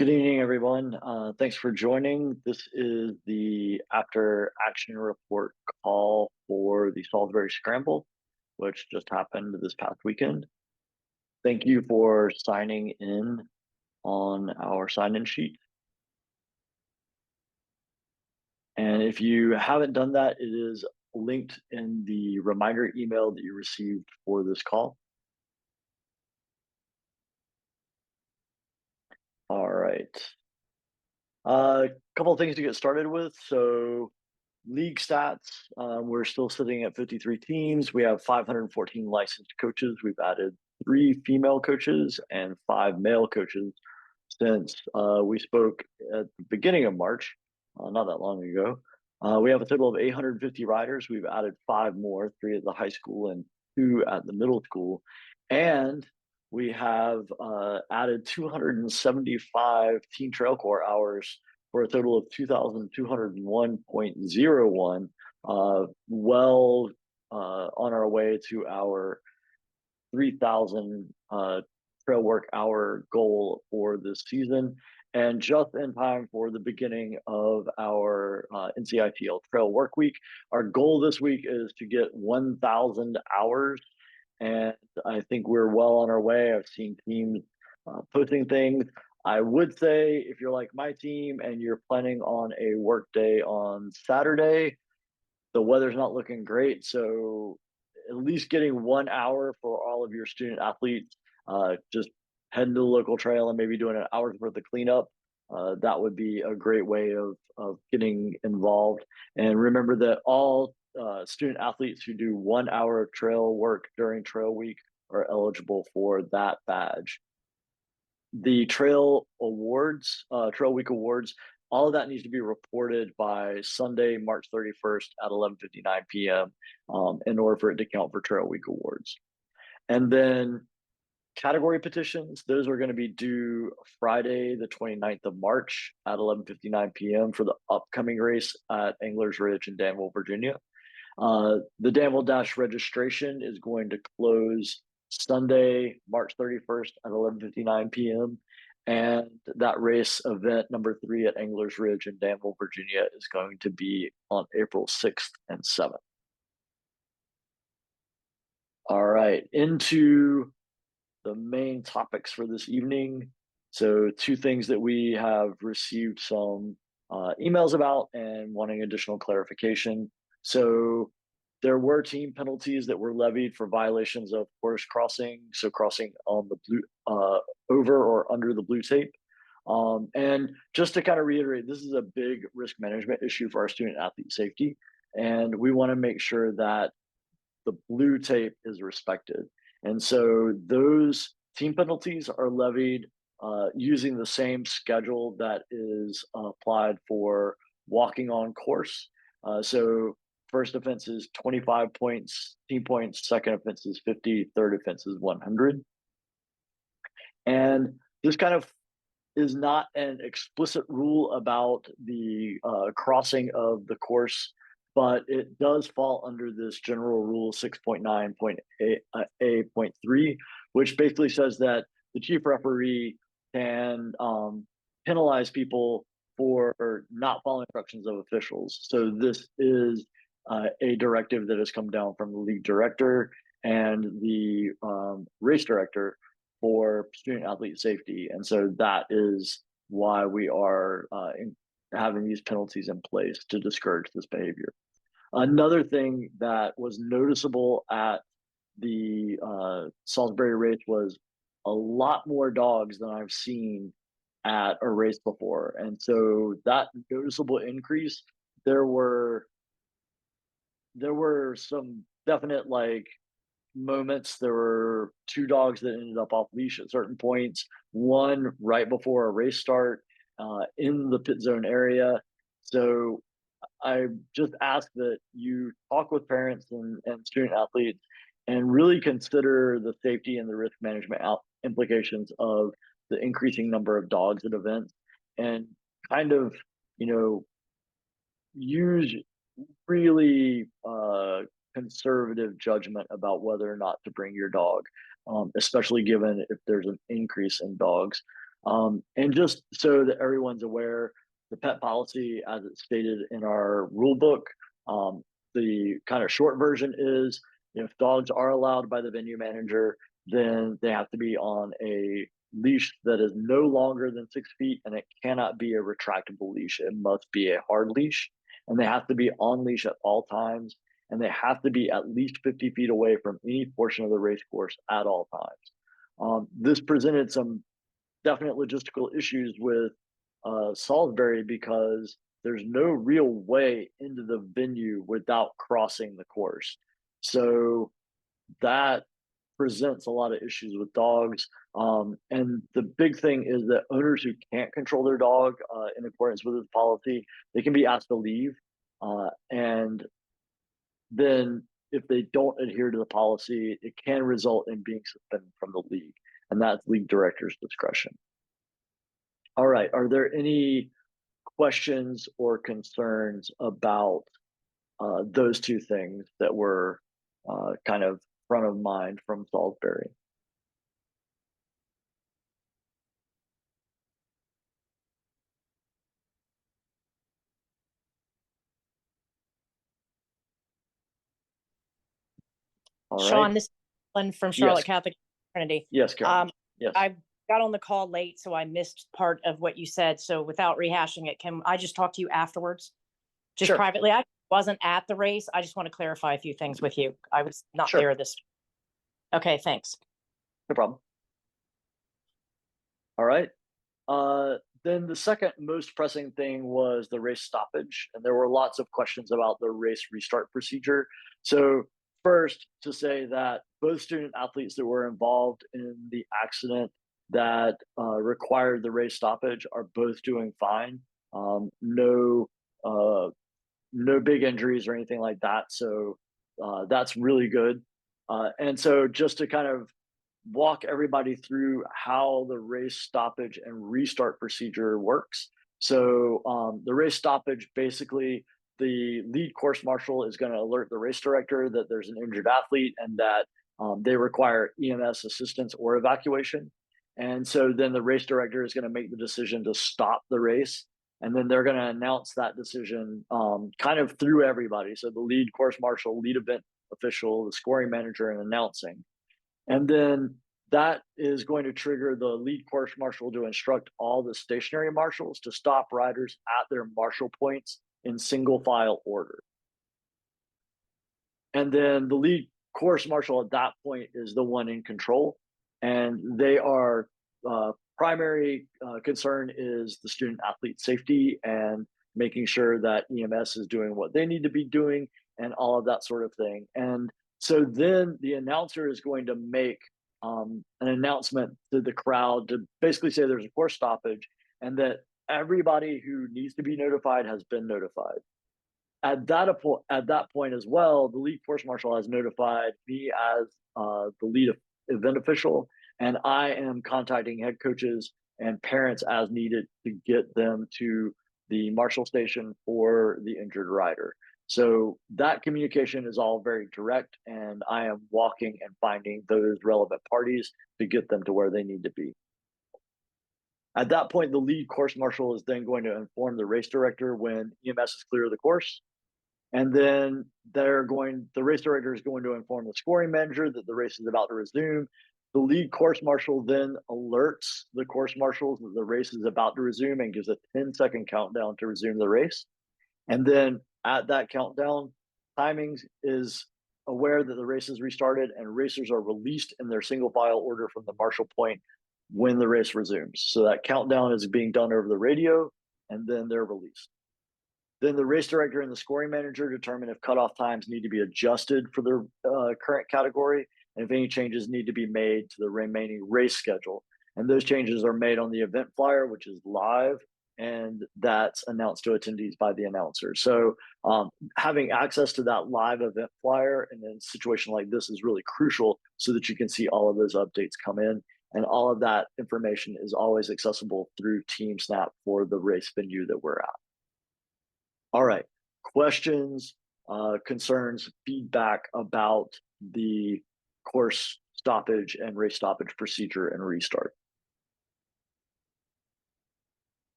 Good evening, everyone. Thanks for joining. This is the after action report call for the Salisbury Scramble, which just happened this past weekend. Thank you for signing in on our sign-in sheet. And if you haven't done that, it is linked in the reminder email that you received for this call. All right. A couple of things to get started with. So league stats, we're still sitting at 53 teams. We have 514 licensed coaches. We've added 3 female coaches and 5 male coaches since we spoke at the beginning of March, not that long ago. We have a total of 850 riders. We've added 5 more, 3 at the high school and 2 at the middle school. And we have added 275 Team Trail Core hours for a total of 2,201.01, on our way to our 3,000 trail work hour goal for this season, and just in time for the beginning of our NCITL Trail Work Week. Our goal this week is to get 1,000 hours, and I think we're well on our way. I've seen teams posting things. I would say if you're like my team and you're planning on a work day on Saturday, the weather's not looking great. So at least getting 1 hour for all of your student athletes, just heading to the local trail and maybe doing an hour's worth of cleanup. That would be a great way of getting involved. And remember that all student athletes who do 1 hour of trail work during trail week are eligible for that badge. The trail awards, trail week awards, all of that needs to be reported by Sunday, March 31st at 11:59 p.m. In order for it to count for trail week awards. And then category petitions, those are going to be due Friday, the 29th of March at 11:59 p.m. for the upcoming race at Anglers Ridge in Danville, Virginia. The Danville Dash registration is going to close Sunday, March 31st at 11:59 p.m. And that race event number 3 at Anglers Ridge in Danville, Virginia is going to be on April 6th and 7th. All right, into the main topics for this evening. So 2 things that we have received some emails about and wanting additional clarification. So there were team penalties that were levied for violations of course crossing, so crossing on the blue, over or under the blue tape. And just to kind of reiterate, this is a big risk management issue for our student athlete safety, and we want to make sure that the blue tape is respected. And so those team penalties are levied using the same schedule that is applied for walking on course. So first offense is 25 points, team points, second offense is 50, third offense is 100. And this kind of is not an explicit rule about the crossing of the course, but it does fall under this general rule 6.9.A.3, which basically says that the chief referee can penalize people for not following instructions of officials. So this is a directive that has come down from the league director and the race director for student athlete safety. And so that is why we are having these penalties in place to discourage this behavior. Another thing that was noticeable at the Salisbury race was a lot more dogs than I've seen at a race before. And so that noticeable increase, there were some definite like moments. There were 2 dogs that ended up off leash at certain points, one right before a race start in the pit zone area. So I just ask that you talk with parents and student athletes and really consider the safety and the risk management implications of the increasing number of dogs at events, and kind of, use really conservative judgment about whether or not to bring your dog, especially given if there's an increase in dogs. And just so that everyone's aware, the pet policy, as it's stated in our rule book, um, the kind of short version is if dogs are allowed by the venue manager, then they have to be on a leash that is no longer than 6 feet, and it cannot be a retractable leash. It must be a hard leash, and they have to be on leash at all times, and they have to be at least 50 feet away from any portion of the race course at all times. This presented some definite logistical issues with Salisbury because there's no real way into the venue without crossing the course. So that presents a lot of issues with dogs. And the big thing is that owners who can't control their dog in accordance with this policy, they can be asked to leave. And then if they don't adhere to the policy, it can result in being suspended from the league. And that's league director's discretion. All right. Are there any questions or concerns about those two things that were kind of front of mind from Salisbury? All right. Sean, this is Lynn from Yes. Charlotte Catholic Trinity. Yes, Karen. Yes. I got on the call late, so I missed part of what you said. So without rehashing it, can I just talk to you afterwards? Just Sure. privately. I wasn't at the race. I just want to clarify a few things with you. I was not Sure. there this. Okay, thanks. No problem. All right. Then the second most pressing thing was the race stoppage, and there were lots of questions about the race restart procedure. So first, to say that both student athletes that were involved in the accident that required the race stoppage are both doing fine. No, no big injuries or anything like that. So that's really good. And so just to kind of walk everybody through how the race stoppage and restart procedure works. So the race stoppage, basically, the lead course marshal is going to alert the race director that there's an injured athlete and that they require EMS assistance or evacuation. And so then the race director is going to make the decision to stop the race. And then they're going to announce that decision kind of through everybody. So the lead course marshal, lead event official, the scoring manager, and announcing. And then that is going to trigger the lead course marshal to instruct all the stationary marshals to stop riders at their marshal points in single file order. And then the lead course marshal at that point is the one in control. And they are primary concern is the student athlete safety and making sure that EMS is doing what they need to be doing and all of that sort of thing. And so then the announcer is going to make an announcement to the crowd to basically say there's a course stoppage and that everybody who needs to be notified has been notified. At that point as well, the lead course marshal has notified me as the lead event official, and I am contacting head coaches and parents as needed to get them to the marshal station for the injured rider. So that communication is all very direct, and I am walking and finding those relevant parties to get them to where they need to be. At that point, the lead course marshal is then going to inform the race director when EMS is clear of the course. And then the race director is going to inform the scoring manager that the race is about to resume. The lead course marshal then alerts the course marshals that the race is about to resume and gives a 10-second countdown to resume the race. And then at that countdown, timings is aware that the race is restarted and racers are released in their single file order from the marshal point when the race resumes. So that countdown is being done over the radio and then they're released. Then the race director and the scoring manager determine if cutoff times need to be adjusted for the current category and if any changes need to be made to the remaining race schedule. And those changes are made on the event flyer, which is live, and that's announced to attendees by the announcer. So having access to that live event flyer in a situation like this is really crucial so that you can see all of those updates come in. And all of that information is always accessible through TeamSnap for the race venue that we're at. All right, questions, concerns, feedback about the course stoppage and race stoppage procedure and restart.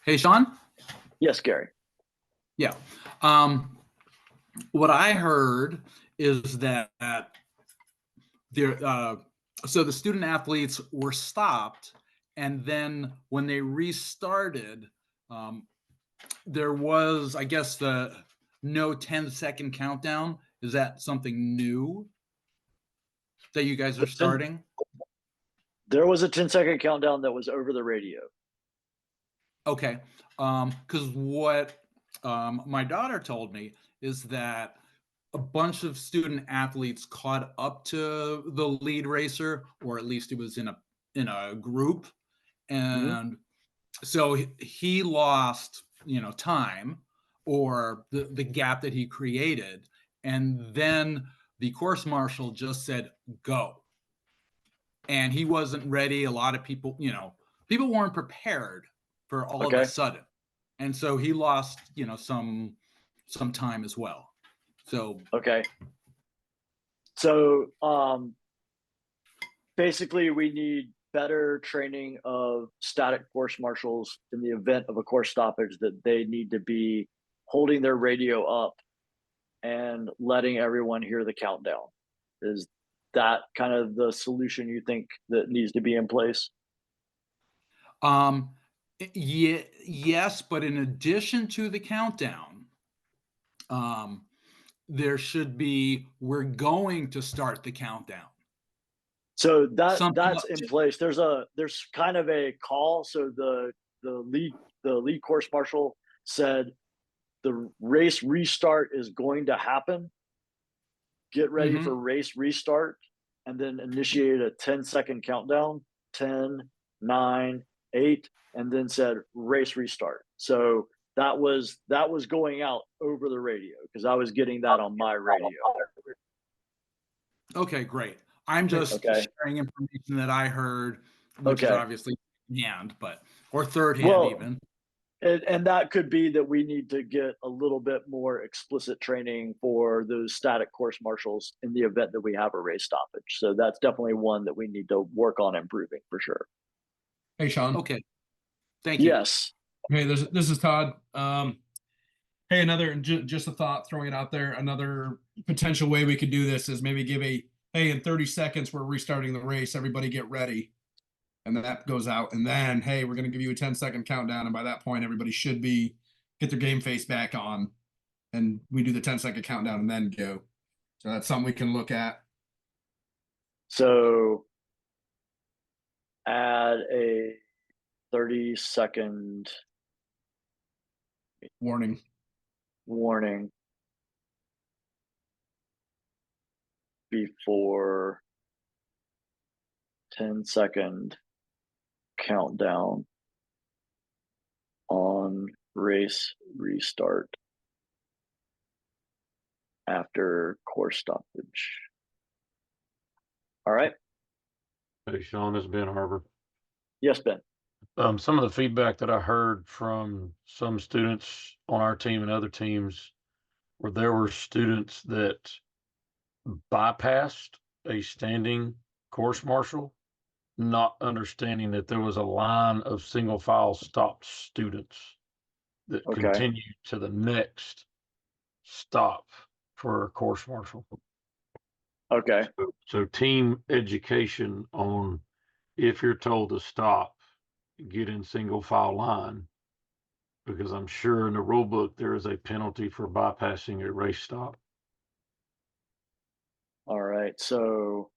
Hey, Sean? Yes, Gary. Yeah. Um, what I heard is that there, so the student athletes were stopped, and then when they restarted, um, there was, I guess, the no 10-second countdown. Is that something new that you guys are starting? There was a 10-second countdown that was over the radio. Okay. Because what my daughter told me is that a bunch of student athletes caught up to the lead racer, or at least it was in a group, Mhm. and so he lost, time, or the gap that he created, and then the course marshal just said go, and he wasn't ready. A lot of people, people weren't prepared for all of a Okay. sudden, and so he lost, some time as well. So Okay. So basically, we need better training of static course marshals in the event of a course stoppage, that they need to be holding their radio up and letting everyone hear the countdown. Is that kind of the solution you think that needs to be in place? Um, yeah, yes, but in addition to the countdown, um, there should be, we're going to start the countdown. So Something that's in place. There's kind of a call. So the lead course marshal said the race restart is going to happen. Get ready Mhm. for race restart, and then initiate a 10-second countdown. 10, 9, 8, and then said race restart. So that was going out over the radio, because I was getting that on my radio. Okay, great. I'm just Okay. sharing information that I heard, which is Okay. obviously hand, but or third hand Well, even. and that could be that we need to get a little bit more explicit training for those static course marshals in the event that we have a race stoppage. So that's definitely one that we need to work on improving for sure. Hey, Sean. Okay, thank you. Yes. Hey, this is Todd. Hey, just a thought, throwing it out there. Another potential way we could do this is maybe give hey, in 30 seconds we're restarting the race. Everybody get ready, and then that goes out. And then hey, we're going to give you a 10-second countdown, and by that point, everybody should get their game face back on, and we do the 10-second countdown and then go. So that's something we can look at. So add a 30-second Warning. warning before 10-second countdown on race restart after course stoppage. All right. Hey, Sean, this is Ben Harbor. Yes, Ben. Some of the feedback that I heard from some students on our team and other teams were there were students that bypassed a standing course marshal, not understanding that there was a line of single file stopped students that Okay. continued to the next stop for a course marshal. Okay. So team education on, if you're told to stop, get in single file line, because I'm sure in the rule book there is a penalty for bypassing a race stop. All right. So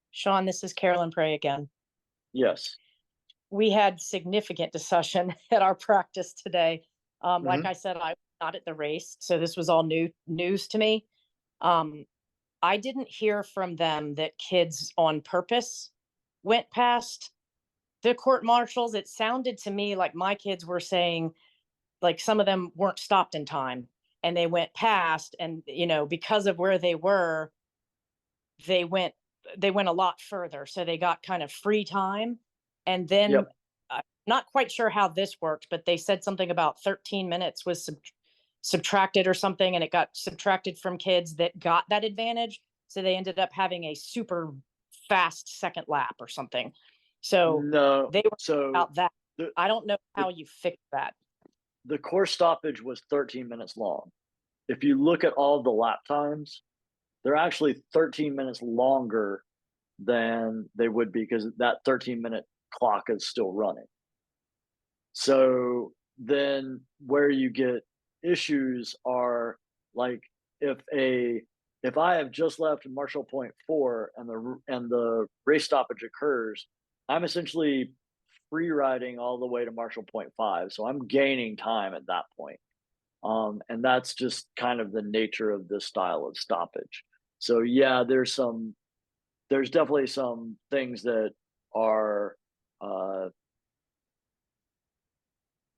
Sean, this is Carolyn Prey again. yes. We had significant discussion at our practice today. Like Mhm. I said, I was not at the race, so this was all news to me. I didn't hear from them that kids on purpose went past the court marshals. It sounded to me like my kids were saying, like, some of them weren't stopped in time and they went past, and because of where they were, they went a lot further, so they got kind of free time. And then Yep. I'm not quite sure how this worked, but they said something about 13 minutes was subtracted or something, and it got subtracted from kids that got that advantage. So they ended up having a super fast second lap or something. So No, they were so about that. the, I don't know the, how you fix that. the course stoppage was 13 minutes long. If you look at all the lap times, they're actually 13 minutes longer than they would be because that 13-minute clock is still running. So then where you get issues are like if I have just left Marshall Point 4 and the race stoppage occurs, I'm essentially free riding all the way to Marshall Point 5. So I'm gaining time at that point. And that's just kind of the nature of this style of stoppage. So yeah, there's definitely some things that are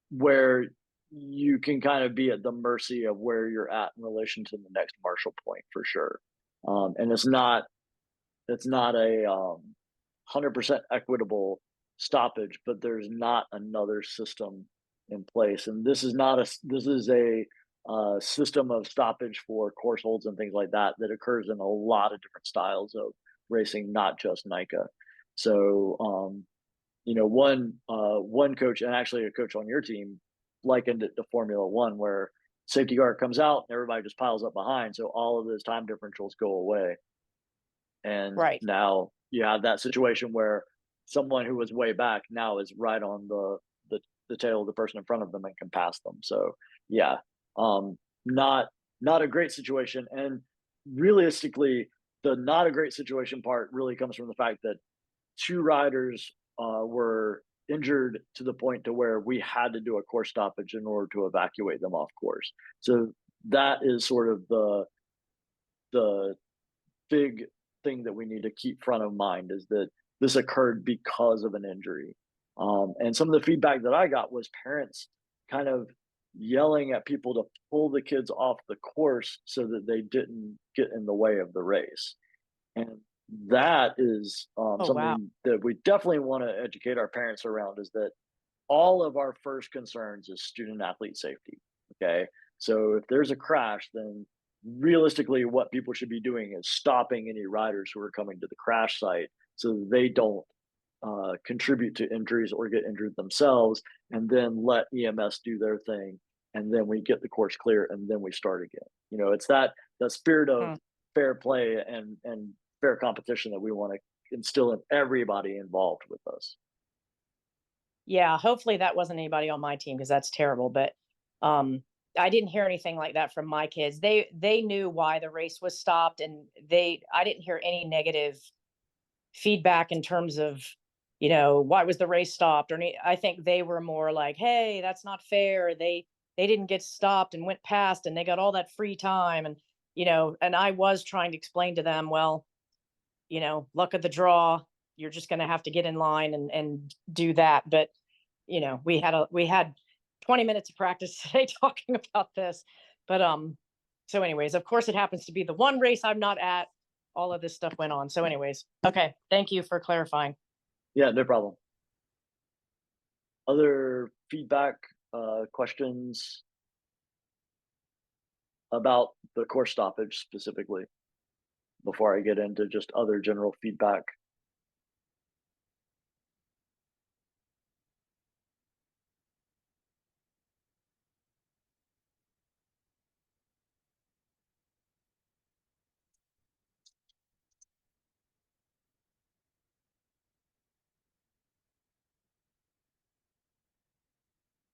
where you can kind of be at the mercy of where you're at in relation to the next Marshall Point for sure. And it's not a 100% equitable stoppage, but there's not another system in place. And this is a system of stoppage for course holds and things like that that occurs in a lot of different styles of racing, not just NICA. So one coach, and actually a coach on your team, likened it to Formula One, where safety car comes out and everybody just piles up behind, so all of those time differentials go away. And Right. now you have that situation where someone who was way back now is right on the tail of the person in front of them and can pass them. So yeah, not a great situation. And realistically, the not a great situation part really comes from the fact that two riders were injured to the point to where we had to do a course stoppage in order to evacuate them off course. So that is sort of the big thing that we need to keep front of mind, is that this occurred because of an injury. And some of the feedback that I got was parents kind of yelling at people to pull the kids off the course so that they didn't get in the way of the race. And that is something wow. that we definitely want to educate our parents around, is that all of our first concerns is student athlete safety. Okay. So if there's a crash, then realistically, what people should be doing is stopping any riders who are coming to the crash site so they don't contribute to injuries or get injured themselves, and then let EMS do their thing. And then we get the course clear and then we start again. It's that spirit of fair play and fair competition that we want to instill in everybody involved with us. Yeah, hopefully that wasn't anybody on my team, because that's terrible. But I didn't hear anything like that from my kids. They knew why the race was stopped, and I didn't hear any negative feedback in terms of, why was the race stopped, or I think they were more like, hey, that's not fair. They didn't get stopped and went past, and they got all that free time. And and I was trying to explain to them, well, luck of the draw, you're just going to have to get in line and do that. But we had 20 minutes of practice today talking about this. But so anyways, of course it happens to be the one race I'm not at. All of this stuff went on. So anyways, okay, thank you for clarifying. Yeah, no problem. Other feedback, questions about the course stoppage specifically, before I get into just other general feedback?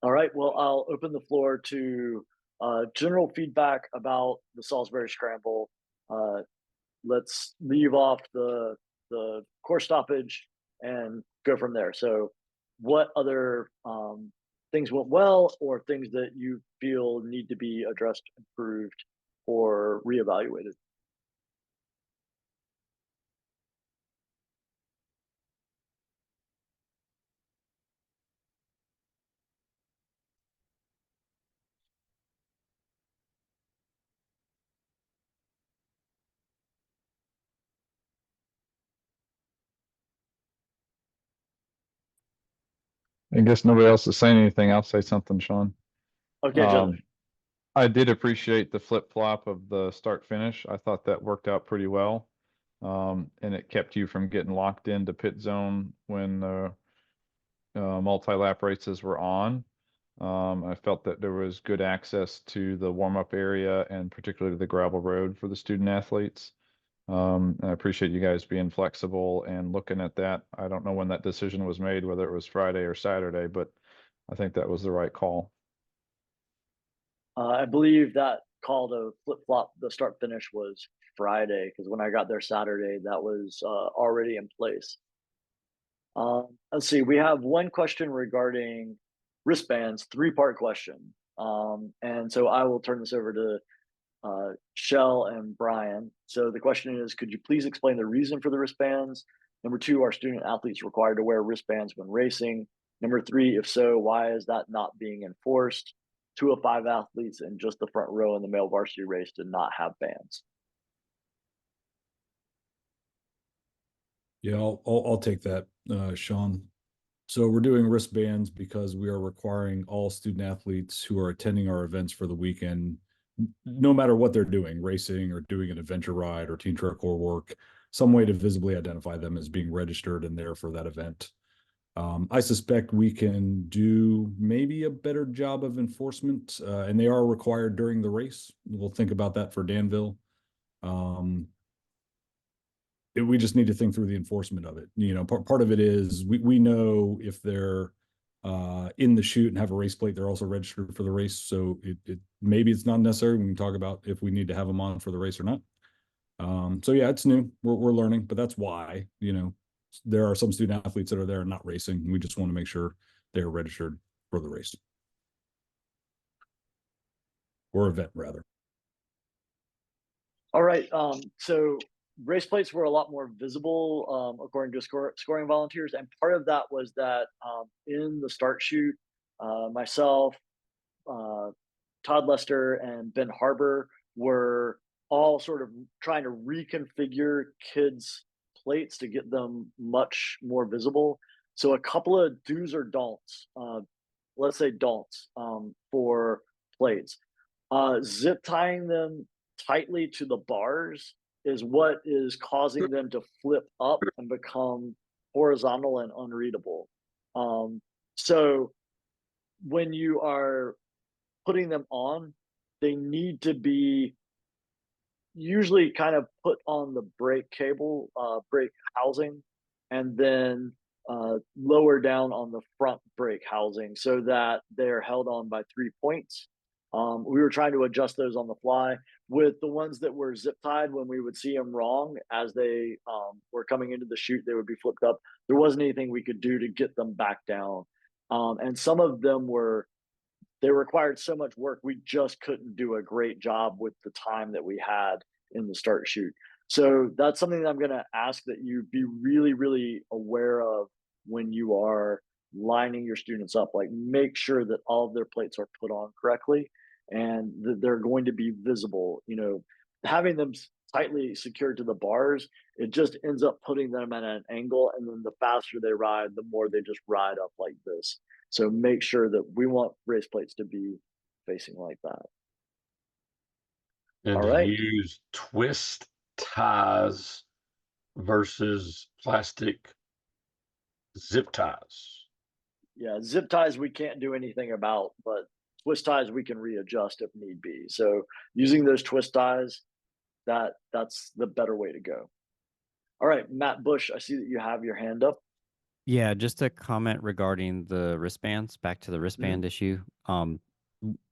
All right, well, I'll open the floor to general feedback about the Salisbury Scramble. Let's leave off the course stoppage and go from there. So what other things went well, or things that you feel need to be addressed, improved, or reevaluated? I guess nobody else is saying anything. I'll say something, Sean. Okay, Joseph. I did appreciate the flip flop of the start finish. I thought that worked out pretty well. And it kept you from getting locked into pit zone when multi-lap races were on. I felt that there was good access to the warm-up area and particularly the gravel road for the student athletes. And I appreciate you guys being flexible and looking at that. I don't know when that decision was made, whether it was Friday or Saturday, but I think that was the right call. I believe that call to flip flop the start finish was Friday, because when I got there Saturday, that was already in place. Let's see, we have one question regarding wristbands, three-part question. And so I will turn this over to Shell and Brian. So the question is, could you please explain the reason for the wristbands? Number two, are student athletes required to wear wristbands when racing? Number three, if so, why is that not being enforced? 2 of 5 athletes in just the front row in the male varsity race did not have bands. Yeah, I'll take that, Sean. So we're doing wristbands because we are requiring all student athletes who are attending our events for the weekend, no matter what they're doing, racing or doing an adventure ride or team truck or work, some way to visibly identify them as being registered and there for that event. I suspect we can do maybe a better job of enforcement, and they are required during the race. We'll think about that for Danville. We just need to think through the enforcement of it. You know, part of it is we know if they're in the chute and have a race plate, they're also registered for the race. So maybe it's not necessary. We can talk about if we need to have them on for the race or not. So yeah, it's new. We're learning, but that's why, you know, there are some student athletes that are there and not racing. We just want to make sure they're registered for the race or event rather. All right. So race plates were a lot more visible, according to scoring volunteers, and part of that was that in the start chute, myself, Todd Lester, and Ben Harbor were all sort of trying to reconfigure kids' plates to get them much more visible. So a couple of do's or don'ts, let's say don'ts, for plates. Zip tying them tightly to the bars is what is causing them to flip up and become horizontal and unreadable. So when you are putting them on, they need to be usually kind of put on the brake cable, brake housing, and then lower down on the front brake housing so that they're held on by 3 points. We were trying to adjust those on the fly. With the ones that were zip tied, when we would see them wrong as they were coming into the chute, they would be flipped up. There wasn't anything we could do to get them back down. And some of them they required so much work, we just couldn't do a great job with the time that we had in the start chute. So that's something that I'm going to ask that you be really, really aware of when you are lining your students up. Like, make sure that all of their plates are put on correctly and that they're going to be visible. You know, having them tightly secured to the bars, it just ends up putting them at an angle, and then the faster they ride, the more they just ride up like this. So make sure that we want race plates to be facing like that. And All to right. use twist ties versus plastic zip ties. Yeah, zip ties we can't do anything about, but twist ties we can readjust if need be. So using those twist ties, that's the better way to go. All right, Matt Bush, I see that you have your hand up. Yeah, just a comment regarding the wristbands, back to the wristband issue.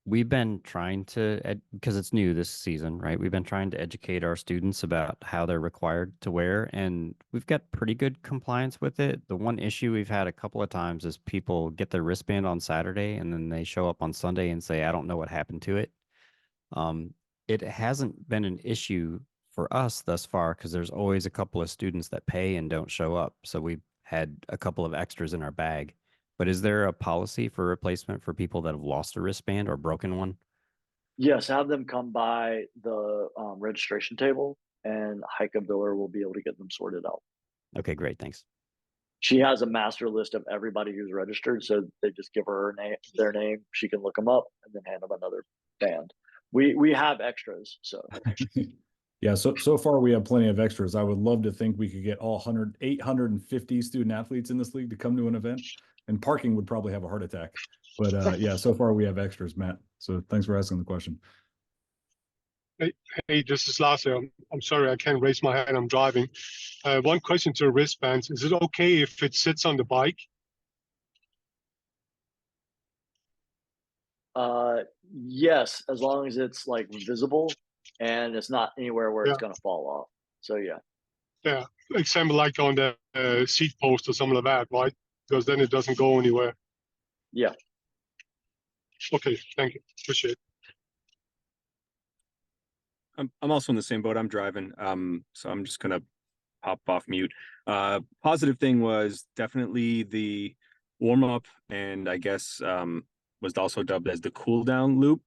We've been trying to, because it's new this season, right? We've been trying to educate our students about how they're required to wear, and we've got pretty good compliance with it. The one issue we've had a couple of times is people get their wristband on Saturday and then they show up on Sunday and say, I don't know what happened to it. It hasn't been an issue for us thus far because there's always a couple of students that pay and don't show up. So we've had a couple of extras in our bag. But is there a policy for replacement for people that have lost a wristband or broken one? Yes, have them come by the registration table, and Heike Biller will be able to get them sorted out. Okay, great. Thanks. She has a master list of everybody who's registered, so they just give her their name. She can look them up and then hand them another band. we have extras, so Yeah, so far we have plenty of extras. I would love to think we could get all 850 student athletes in this league to come to an event, and parking would probably have a heart attack. But yeah, so far we have extras, Matt. So thanks for asking the question. Hey, this is Lasse. I'm sorry, I can't raise my hand. I'm driving. One question to wristbands. Is it okay if it sits on the bike? yes, as long as it's like visible and it's not anywhere where it's Yeah. gonna fall off. So yeah. Yeah, example like on the seat post or something like that, right? Because then it doesn't go anywhere. Yeah. Okay, thank you. Appreciate it. I'm also in the same boat. I'm driving. So I'm just gonna pop off mute. Positive thing was definitely the warm up, and I guess was also dubbed as the cool down loop.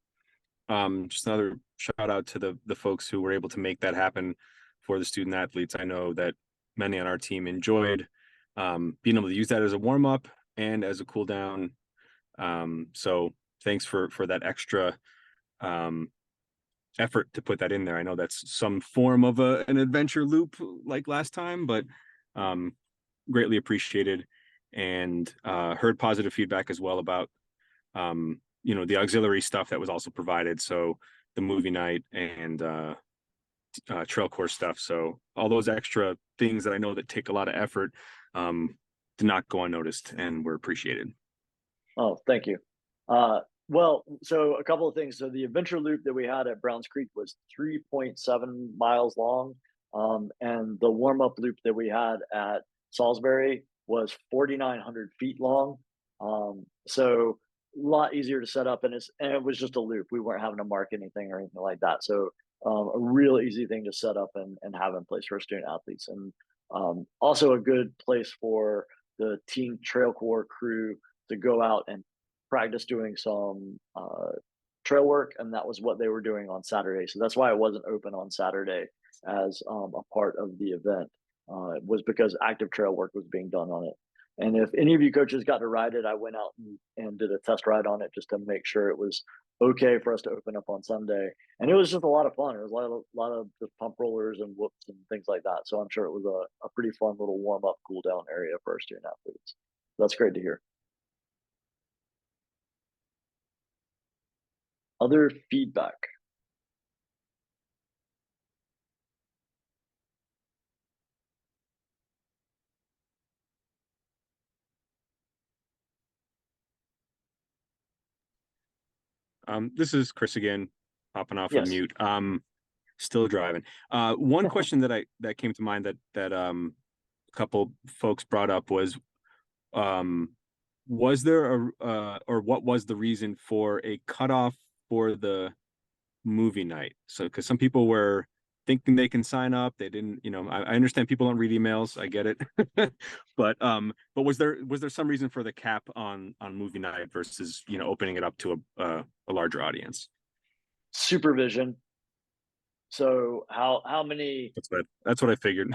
Just another shout out to the folks who were able to make that happen for the student athletes. I know that many on our team enjoyed being able to use that as a warm up and as a cool down. So thanks for that extra effort to put that in there. I know that's some form of an adventure loop like last time, but greatly appreciated, and heard positive feedback as well about the auxiliary stuff that was also provided. So the movie night and trail course stuff. So all those extra things that I know that take a lot of effort did not go unnoticed and were appreciated. Oh, thank you. Well, so a couple of things. So the adventure loop that we had at Browns Creek was 3.7 miles long. And the warm-up loop that we had at Salisbury was 4,900 feet long. So a lot easier to set up, and it was just a loop. We weren't having to mark anything or anything like that. So a real easy thing to set up and have in place for student athletes, and also a good place for the team trail corps crew to go out and practice doing some trail work, and that was what they were doing on Saturday. So that's why it wasn't open on Saturday as a part of the event. It was because active trail work was being done on it. And if any of you coaches got to ride it, I went out and did a test ride on it just to make sure it was okay for us to open up on Sunday. And it was just a lot of fun. It was a lot of just pump rollers and whoops and things like that. So I'm sure it was a pretty fun little warm up, cool down area for our student athletes. That's great to hear. Other feedback? This is Chris again, popping off of Yes. mute. Still driving. One question that came to mind that a couple folks brought up was there or what was the reason for a cutoff for the movie night? So because some people were thinking they can sign up, they didn't. I understand people don't read emails. I get it, but was there some reason for the cap on movie night versus opening it up to a larger audience? Supervision. So how many? That's what I figured.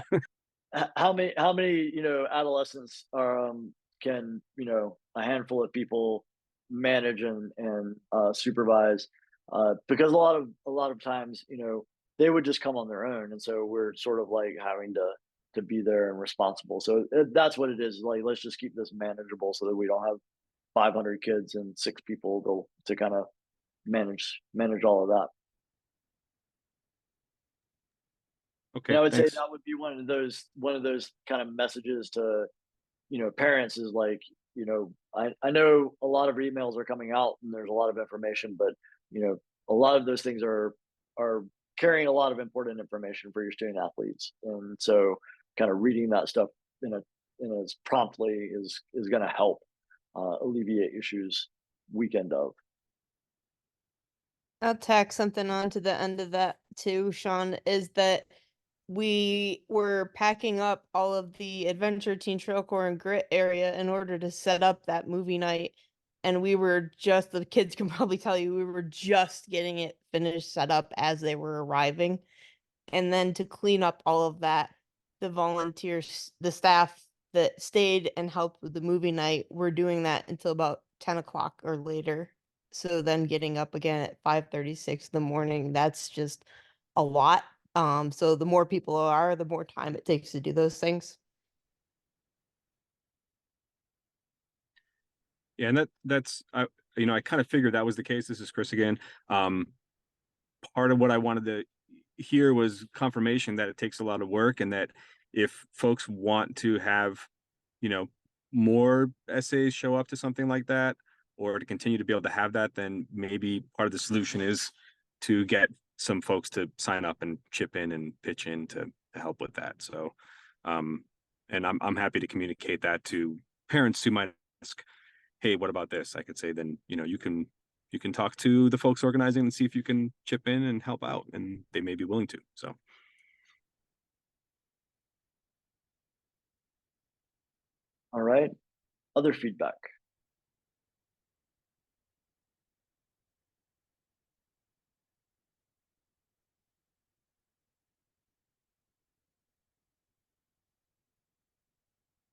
how many adolescents can a handful of people manage and supervise, because a lot of times they would just come on their own, and so we're sort of like having to be there and responsible. So that's what it is. Like, let's just keep this manageable so that we don't have 500 kids and 6 people to kind of manage all of that. Okay, And I would thanks. say that would be one of those kind of messages to parents, is like, I know a lot of emails are coming out and there's a lot of information, but a lot of those things are carrying a lot of important information for your student athletes, and so kind of reading that stuff in as promptly is going to help alleviate issues weekend of. I'll tack something on to the end of that too, Sean, is that we were packing up all of the Adventure Teen Trail Corps and Grit area in order to set up that movie night. And the kids can probably tell you, we were just getting it finished set up as they were arriving. And then to clean up all of that, the volunteers, the staff that stayed and helped with the movie night, were doing that until about 10 o'clock or later. So then getting up again at 5:36 in the morning, that's just a lot. So the more people are, the more time it takes to do those things. Yeah, and that's I kind of figured that was the case. This is Chris again. Part of what I wanted to hear was confirmation that it takes a lot of work, and that if folks want to have, more essays show up to something like that, or to continue to be able to have that, then maybe part of the solution is to get some folks to sign up and chip in and pitch in to help with that. So, and I'm happy to communicate that to parents who might ask, hey, what about this? I could say, then, you can talk to the folks organizing and see if you can chip in and help out, and they may be willing to. So All right. Other feedback.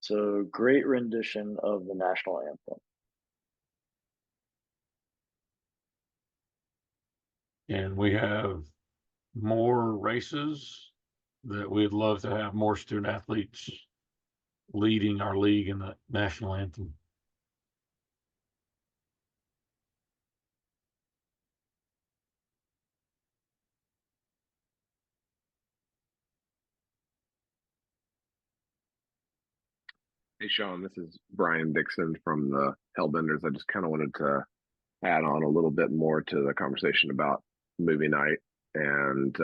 So great rendition of the national anthem. And we have more races that we'd love to have more student athletes leading our league in the national anthem. Hey, Sean, this is Brian Dixon from the Hellbenders. I just kind of wanted to add on a little bit more to the conversation about movie night and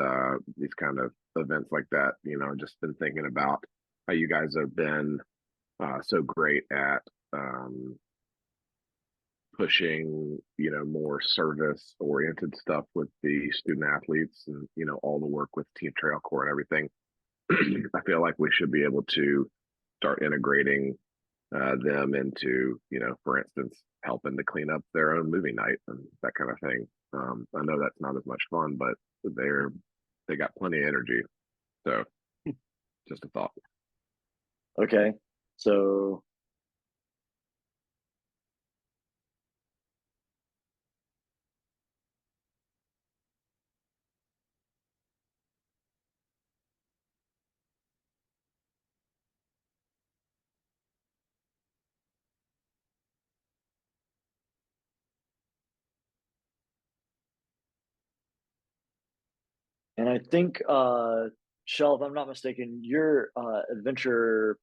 these kind of events like that. Just been thinking about how you guys have been so great at pushing, more service oriented stuff with the student athletes and, all the work with Team Trail Corps and everything. I feel like we should be able to start integrating them into, for instance, helping to clean up their own movie night and that kind of thing. I know that's not as much fun, but they got plenty of energy. So just a thought. Okay. So and I think Shell, if I'm not mistaken, your adventure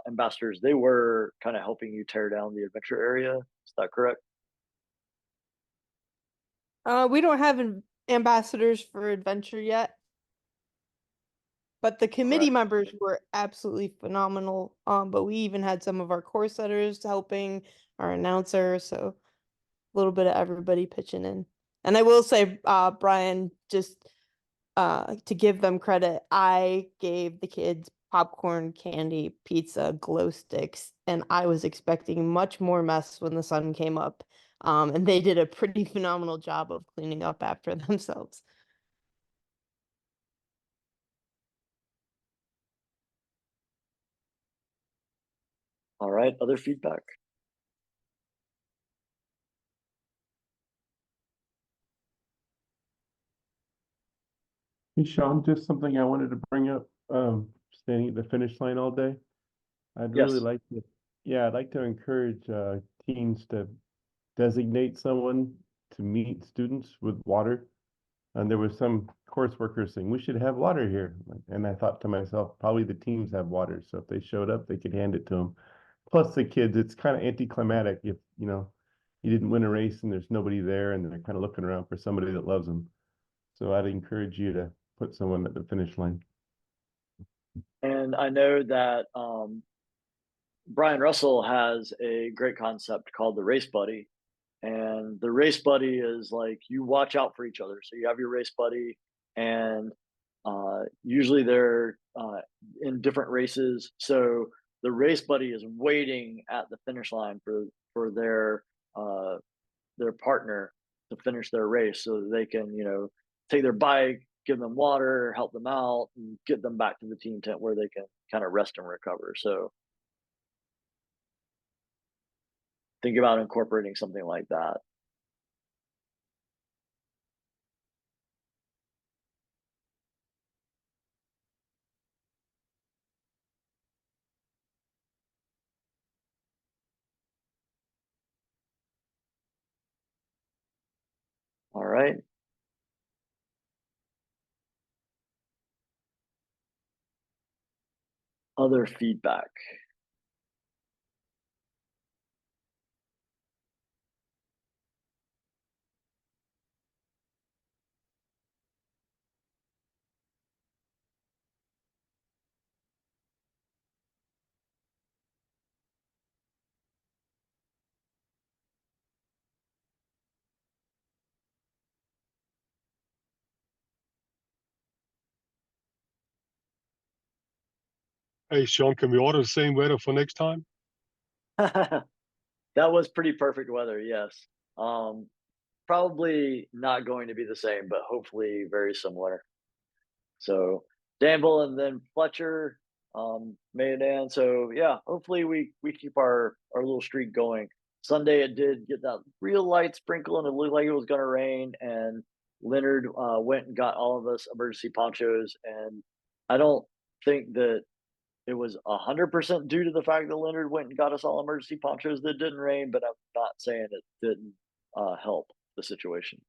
ambassadors, they were kind of helping you tear down the adventure area. Is that correct? We don't have ambassadors for adventure yet, but the committee Correct. members were absolutely phenomenal. But we even had some of our course setters helping, our announcer, so a little bit of everybody pitching in. And I will say, Brian, just to give them credit, I gave the kids popcorn, candy, pizza, glow sticks, and I was expecting much more mess when the sun came up. And they did a pretty phenomenal job of cleaning up after themselves. All right. Other feedback. Hey, Sean, just something I wanted to bring up, standing at the finish line all day. I'd really Yes. like to, yeah, I'd like to encourage teams to designate someone to meet students with water. And there was some course workers saying, we should have water here. And I thought to myself, probably the teams have water. So if they showed up, they could hand it to them. Plus the kids, it's kind of anticlimactic if, you didn't win a race and there's nobody there and they're kind of looking around for somebody that loves them. So I'd encourage you to put someone at the finish line. And I know that Brian Russell has a great concept called the race buddy. And the race buddy is like you watch out for each other. So you have your race buddy, and usually they're in different races. So the race buddy is waiting at the finish line for their partner to finish their race, so that they can take their bike, give them water, help them out, and get them back to the team tent where they can kind of rest and recover. So think about incorporating something like that. All right. Other feedback. Hey, Sean, can we order the same weather for next time? That was pretty perfect weather, yes. Probably not going to be the same, but hopefully very similar. So Danville and then Fletcher, May and Dan. So yeah, hopefully we keep our little streak going. Sunday it did get that real light sprinkle and it looked like it was gonna rain. And Leonard went and got all of us emergency ponchos. And I don't think that it was 100% due to the fact that Leonard went and got us all emergency ponchos that didn't rain, but I'm not saying it didn't help the situation.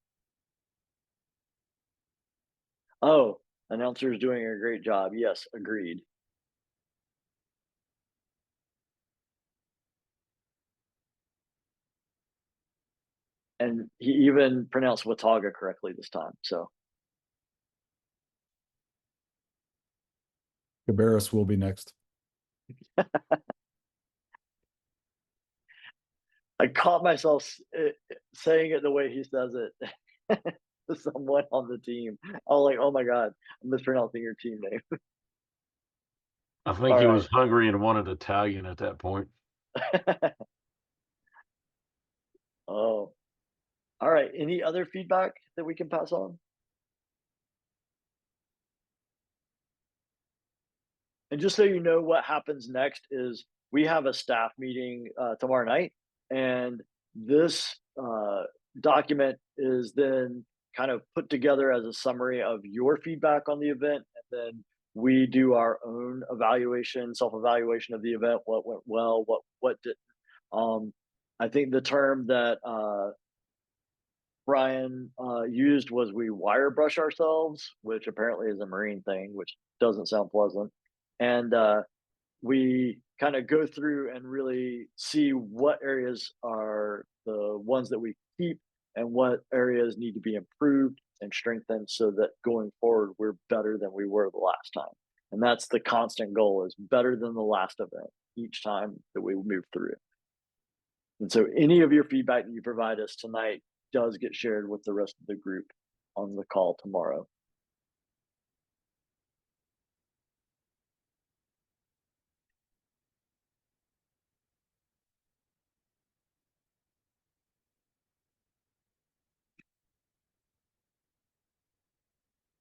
Oh, announcer is doing a great job. Yes, agreed. And he even pronounced Watauga correctly this time. So Cabarrus will be next. I caught myself saying it the way he says it to someone on the team. I was like, oh my God, I'm mispronouncing your team name. I think All he right. was hungry and wanted Italian at that point. Oh, all right. Any other feedback that we can pass on? And just so you know, what happens next is we have a staff meeting tomorrow night, and this document is then kind of put together as a summary of your feedback on the event, and then we do our own evaluation, self-evaluation of the event, what went well, what didn't. I think the term that Brian used was we wire brush ourselves, which apparently is a Marine thing, which doesn't sound pleasant. And we kind of go through and really see what areas are the ones that we keep and what areas need to be improved and strengthened so that going forward, we're better than we were the last time. And that's the constant goal, is better than the last event each time that we move through. And so any of your feedback that you provide us tonight does get shared with the rest of the group on the call tomorrow.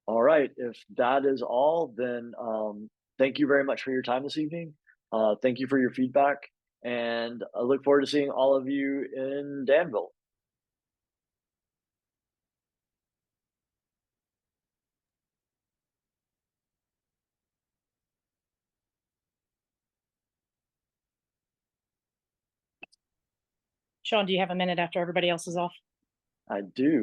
All right, if that is all, then thank you very much for your time this evening. Thank you for your feedback, and I look forward to seeing all of you in Danville. Sean, do you have a minute after everybody else is off? I do.